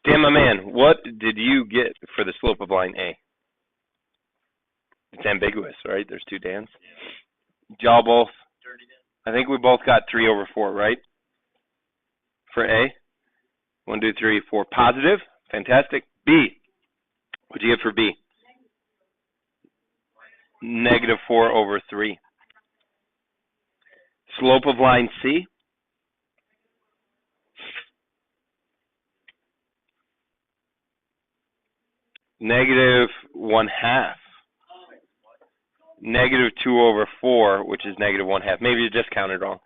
Dan, my man, what did you get for the slope of line A? It's ambiguous, right? There's two Dans. Y'all both, I think we both got 3 over 4, right? For A. 1, 2, 3, 4. Positive. Fantastic. B. What'd you get for B? Negative 4 over 3. Slope of line C. Negative 1/2. Negative 2 over 4, which is negative 1/2. Maybe you just counted wrong.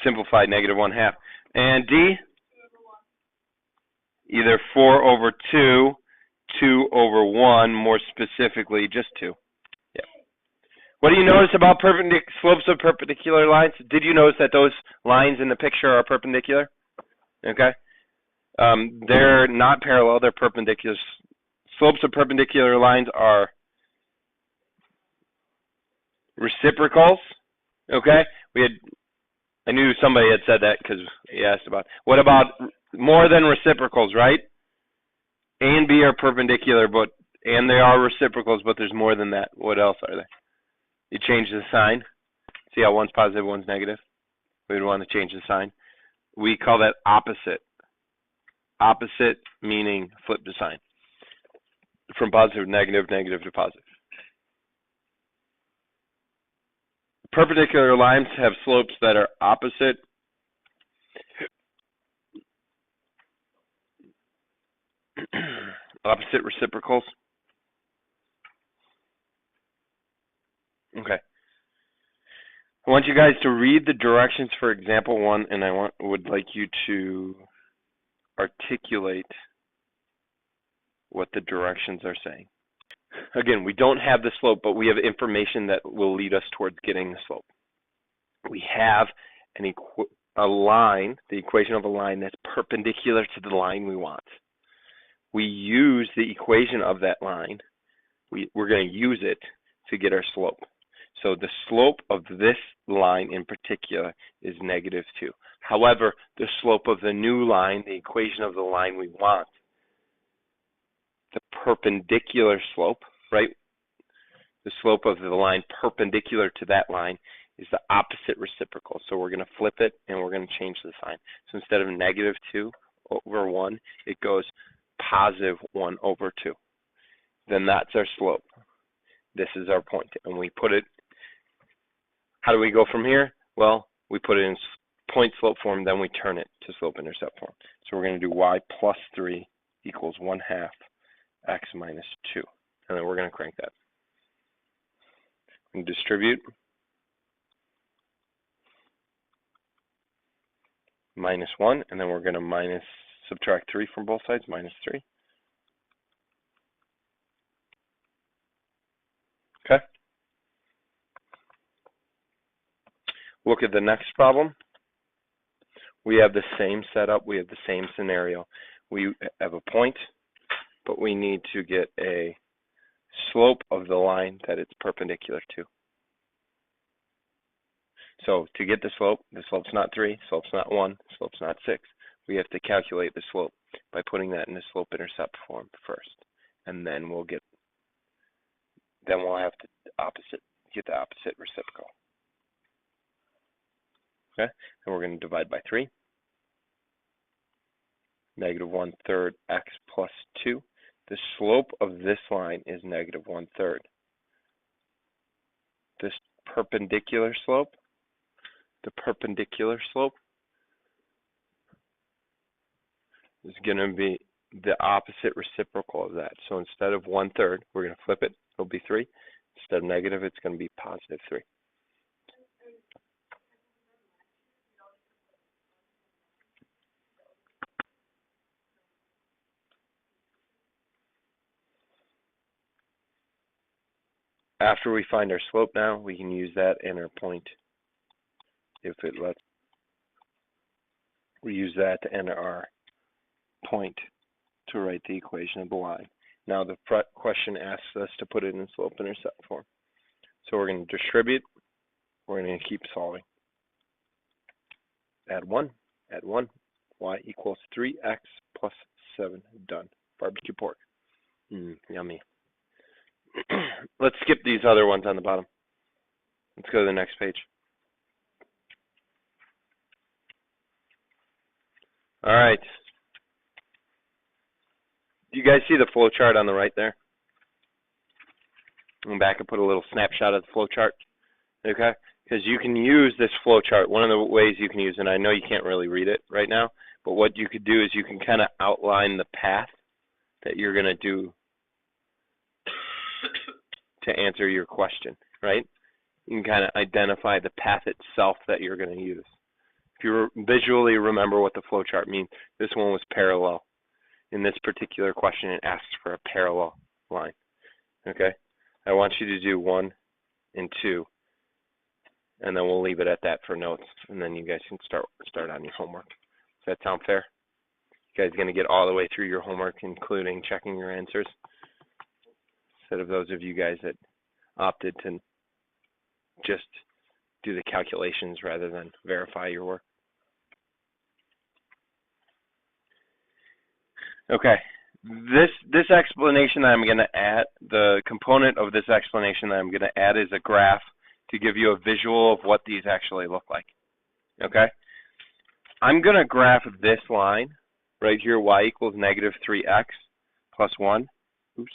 Simplified negative 1/2. And D, either 4 over 2, 2 over 1, more specifically, just 2. Yeah. What do you notice about slopes of perpendicular lines? Did you notice that those lines in the picture are perpendicular? Okay. They're not parallel, they're perpendicular. Slopes of perpendicular lines are reciprocals. Okay? I knew somebody had said that because he asked about. What about more than reciprocals, right? A and B are perpendicular, and they are reciprocals, but there's more than that. What else are they? You change the sign. See how one's positive, one's negative? We would want to change the sign. We call that opposite. Opposite meaning flip the sign. From positive to negative, negative to positive. Perpendicular lines have slopes that are opposite. Opposite reciprocals. Okay. I want you guys to read the directions for example 1, and I would like you to articulate what the directions are saying. Again, we don't have the slope, but we have information that will lead us towards getting the slope. We have a line, the equation of a line that's perpendicular to the line we want. We use the equation of that line. We're going to use it to get our slope. So the slope of this line in particular is negative 2. However, the slope of the new line, the equation of the line we want, the perpendicular slope, right? The slope of the line perpendicular to that line is the opposite reciprocal. So we're going to flip it and we're going to change the sign. So instead of negative 2 over 1, it goes positive 1 over 2. Then that's our slope. This is our point. And we put it, how do we go from here? Well, we put it in point slope form, then we turn it to slope intercept form. So we're going to do y plus 3 equals 1/2 x minus 2. And then we're going to crank that. And distribute. Minus 1, and then we're going to subtract 3 from both sides, minus 3. Okay. Look at the next problem. We have the same setup, we have the same scenario. We have a point, but we need to get a slope of the line that it's perpendicular to. So to get the slope's not 3, the slope's not 1, the slope's not 6. We have to calculate the slope by putting that in the slope-intercept form first. And then we'll have to get the opposite reciprocal. Okay? And we're going to divide by 3. Negative 1/3 x plus 2. The slope of this line is negative 1/3. This perpendicular slope, the perpendicular slope is going to be the opposite reciprocal of that. So instead of 1/3, we're going to flip it. It'll be 3. Instead of negative, it's going to be positive 3. After we find our slope now, we can use that in our point. If it lets, we use that to enter our point to write the equation of the line. Now the question asks us to put it in slope-intercept form. So we're going to distribute. We're going to keep solving. Add 1, add 1, y equals 3x plus 7. Done. Barbecue pork. Yummy. Let's skip these other ones on the bottom. Let's go to the next page. All right. Do you guys see the flow chart on the right there? I'm back and put a little snapshot of the flow chart. Okay? Because you can use this flow chart. One of the ways you can use it, and I know you can't really read it right now, but what you could do is you can kind of outline the path that you're going to do to answer your question, right? You can kind of identify the path itself that you're going to use. If you visually remember what the flow chart means, this one was parallel. In this particular question, it asks for a parallel line. Okay? I want you to do 1 and 2, and then we'll leave it at that for notes, and then you guys can start on your homework. Does that sound fair? You guys going to get all the way through your homework, including checking your answers, instead of those of you guys that opted to just do the calculations rather than verify your work. Okay, this explanation that I'm going to add, the component of this explanation that I'm going to add is a graph to give you a visual of what these actually look like. Okay, I'm going to graph this line right here, y equals negative 3x plus 1. Oops.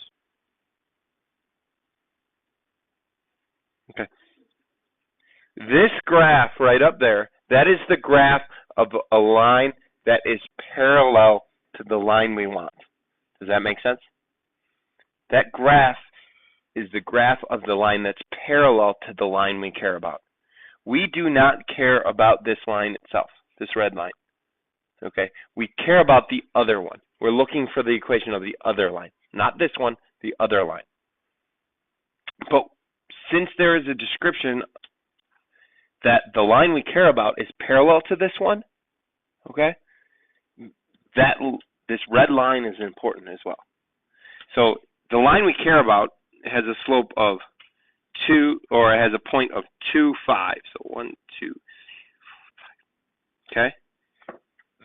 Okay. This graph right up there, that is the graph of a line that is parallel to the line we want. Does that make sense? That graph is the graph of the line that's parallel to the line we care about. We do not care about this line itself, this red line. Okay? We care about the other one. We're looking for the equation of the other line. Not this one, the other line. But since there is a description that the line we care about is parallel to this one, okay, this red line is important as well. So the line we care about has a slope of 2, or has a point of 2, 5. So 1, 2, 5. Okay?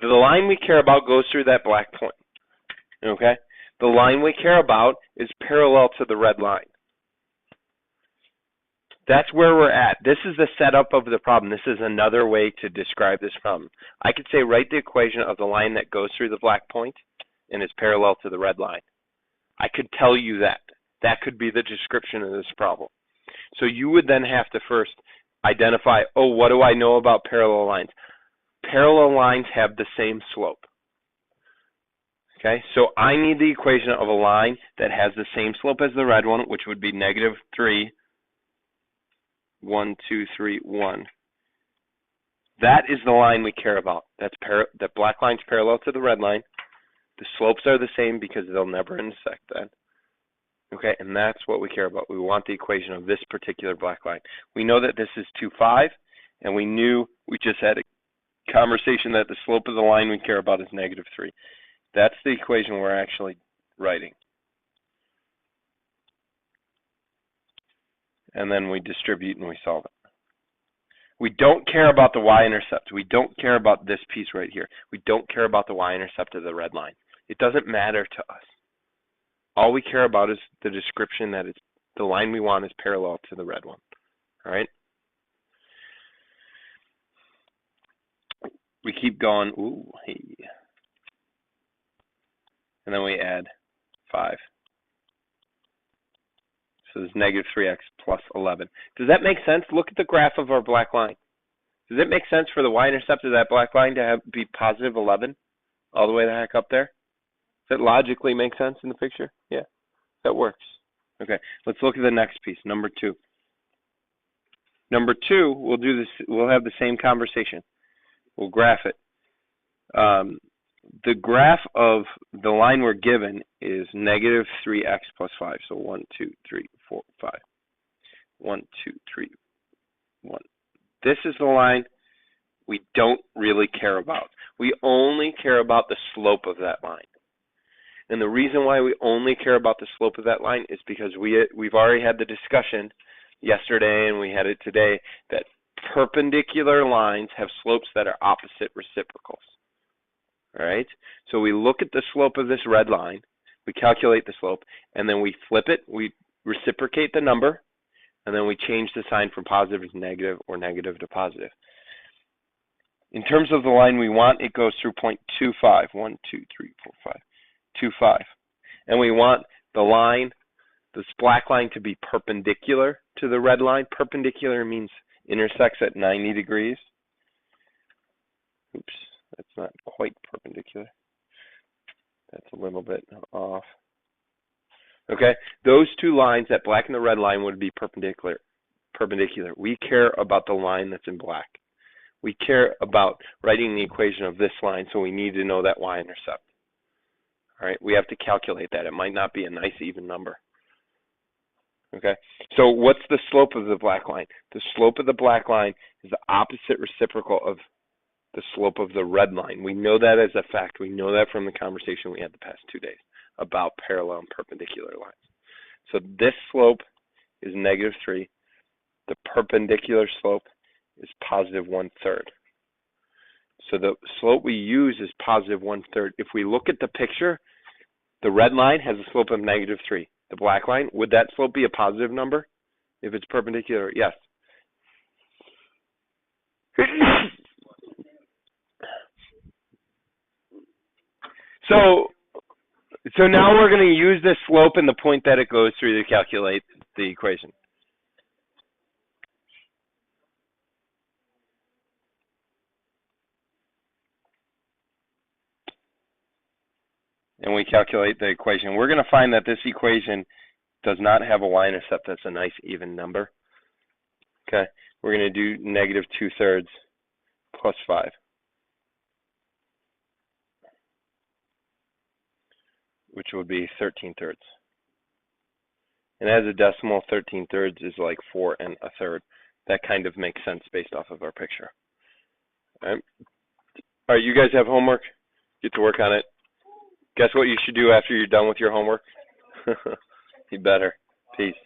The line we care about goes through that black point. Okay? The line we care about is parallel to the red line. That's where we're at. This is the setup of the problem. This is another way to describe this problem. I could say write the equation of the line that goes through the black point and is parallel to the red line. I could tell you that. That could be the description of this problem. So you would then have to first identify, oh, what do I know about parallel lines? Parallel lines have the same slope. Okay, so I need the equation of a line that has the same slope as the red one, which would be negative 3, 1, 2, 3, 1. That is the line we care about. That black line's parallel to the red line. The slopes are the same because they'll never intersect that. Okay, and that's what we care about. We want the equation of this particular black line. We know that this is 2, 5, and we just had a conversation that the slope of the line we care about is negative 3. That's the equation we're actually writing. And then we distribute and we solve it. We don't care about the y-intercept. We don't care about this piece right here. We don't care about the y-intercept of the red line. It doesn't matter to us. All we care about is the description that it's the line we want is parallel to the red one. All right? We keep going. Ooh, hey. And then we add 5. So it's negative 3x plus 11. Does that make sense? Look at the graph of our black line. Does it make sense for the y-intercept of that black line to be positive 11 all the way the heck up there? Does that logically make sense in the picture? Yeah, that works. Okay, let's look at the next piece, number 2. Number 2, we'll do this. We'll have the same conversation. We'll graph it. The graph of the line we're given is negative 3x plus 5. So 1, 2, 3, 4, 5. 1, 2, 3, 1. This is the line we don't really care about. We only care about the slope of that line. And the reason why we only care about the slope of that line is because we've already had the discussion yesterday and we had it today that perpendicular lines have slopes that are opposite reciprocals. All right, so we look at the slope of this red line, we calculate the slope, and then we flip it, we reciprocate the number, and then we change the sign from positive to negative or negative to positive. In terms of the line we want, it goes through point 25. 1, 2, 3, 4, 5. 2, 5. And we want the line, this black line, to be perpendicular to the red line. Perpendicular means intersects at 90 degrees. Oops, that's not quite perpendicular. That's a little bit off. Okay, those two lines, that black and the red line, would be perpendicular. We care about the line that's in black. We care about writing the equation of this line, so we need to know that y-intercept. All right, we have to calculate that. It might not be a nice even number. Okay, so what's the slope of the black line? The slope of the black line is the opposite reciprocal of the slope of the red line. We know that as a fact. We know that from the conversation we had the past 2 days about parallel and perpendicular lines. So this slope is -3. The perpendicular slope is positive 1/3. So the slope we use is positive 1/3. If we look at the picture, the red line has a slope of -3. The black line, would that slope be a positive number if it's perpendicular? Yes. So now we're going to use this slope and the point that it goes through to calculate the equation. And we calculate the equation. We're going to find that this equation does not have a y-intercept that's a nice even number. Okay, we're going to do -2/3 plus 5. Which would be 13/3. And as a decimal, 13/3 is like 4 1/3. That kind of makes sense based off of our picture. All right, you guys have homework? Get to work on it. Guess what you should do after you're done with your homework? You better. Peace.